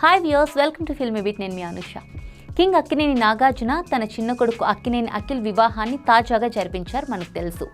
Hi viewers, welcome to filmy beat. నేను మీ Anusha. King Akkineni Nagarjuna తన చిన్న కొడుకు అక్కినేని అఖిల్ వివాహాన్ని తాజాగా జరిపించారు. మనకు తెలుసు,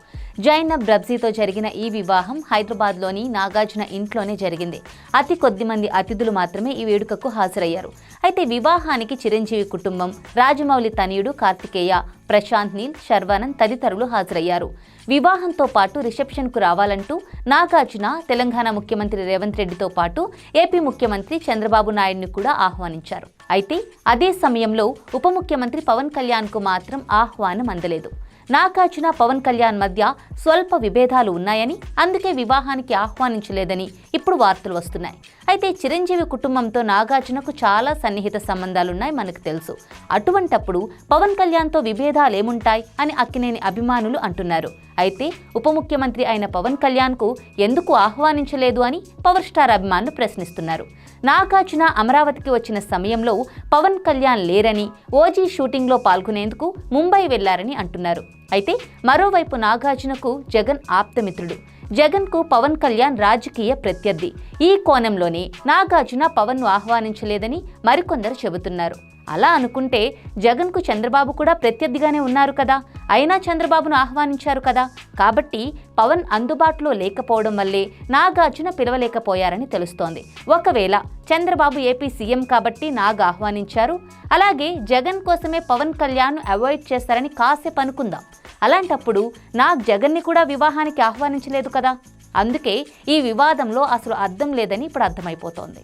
జైనబ్ బ్రబ్జీతో జరిగిన ఈ వివాహం హైదరాబాద్లోని నాగార్జున ఇంట్లోనే జరిగింది. అతి కొద్ది మంది అతిథులు మాత్రమే ఈ వేడుకకు హాజరయ్యారు. అయితే వివాహానికి చిరంజీవి కుటుంబం, రాజమౌళి తనయుడు కార్తికేయ, ప్రశాంత్ నీల్, శర్వానంద్ తదితరులు హాజరయ్యారు. వివాహంతో పాటు రిసెప్షన్కు రావాలంటూ నాగార్జున తెలంగాణ ముఖ్యమంత్రి రేవంత్ రెడ్డితో పాటు ఏపీ ముఖ్యమంత్రి చంద్రబాబు నాయుడుని కూడా ఆహ్వానించారు. అయితే అదే సమయంలో ఉప ముఖ్యమంత్రి పవన్ కళ్యాణ్కు మాత్రం ఆహ్వానం అందలేదు. నాగార్జున పవన్ కళ్యాణ్ మధ్య స్వల్ప విభేదాలు ఉన్నాయని, అందుకే వివాహానికి ఆహ్వానించలేదని ఇప్పుడు వార్తలు వస్తున్నాయి. అయితే చిరంజీవి కుటుంబంతో నాగార్జునకు చాలా సన్నిహిత సంబంధాలున్నాయి, మనకు తెలుసు. అటువంటప్పుడు పవన్ కళ్యాణ్తో విభేదాలు ఏముంటాయి అని అక్కినేని అభిమానులు అంటున్నారు. అయితే ఉప ముఖ్యమంత్రి అయిన పవన్ కళ్యాణ్కు ఎందుకు ఆహ్వానించలేదు అని పవర్ స్టార్ అభిమానులు ప్రశ్నిస్తున్నారు. నాగార్జున అమరావతికి వచ్చిన సమయంలో పవన్ కళ్యాణ్ లేరని, ఓజీ షూటింగ్లో పాల్గొనేందుకు ముంబై వెళ్లారని అంటున్నారు. అయితే మరోవైపు నాగార్జునకు జగన్ ఆప్తమిత్రుడు. జగన్కు పవన్ కళ్యాణ్ రాజకీయ ప్రత్యర్థి. ఈ కోణంలోనే నాగార్జున పవన్ను ఆహ్వానించలేదని మరికొందరు చెబుతున్నారు. అలా అనుకుంటే జగన్కు చంద్రబాబు కూడా ప్రత్యర్థిగానే ఉన్నారు కదా, అయినా చంద్రబాబును ఆహ్వానించారు కదా. కాబట్టి పవన్ అందుబాటులో లేకపోవడం వల్లే నాగార్జున పిలవలేకపోయారని తెలుస్తోంది. ఒకవేళ చంద్రబాబు ఏపీ సీఎం కాబట్టి నాగ్ ఆహ్వానించారు, అలాగే జగన్ కోసమే పవన్ కళ్యాణ్ అవాయిడ్ చేస్తారని కాసేపు అనుకుందాం. అలాంటప్పుడు నాగ్ జగన్ని కూడా వివాహానికి ఆహ్వానించలేదు కదా. అందుకే ఈ వివాదంలో అసలు అర్థం లేదని ఇప్పుడు అర్థమైపోతోంది.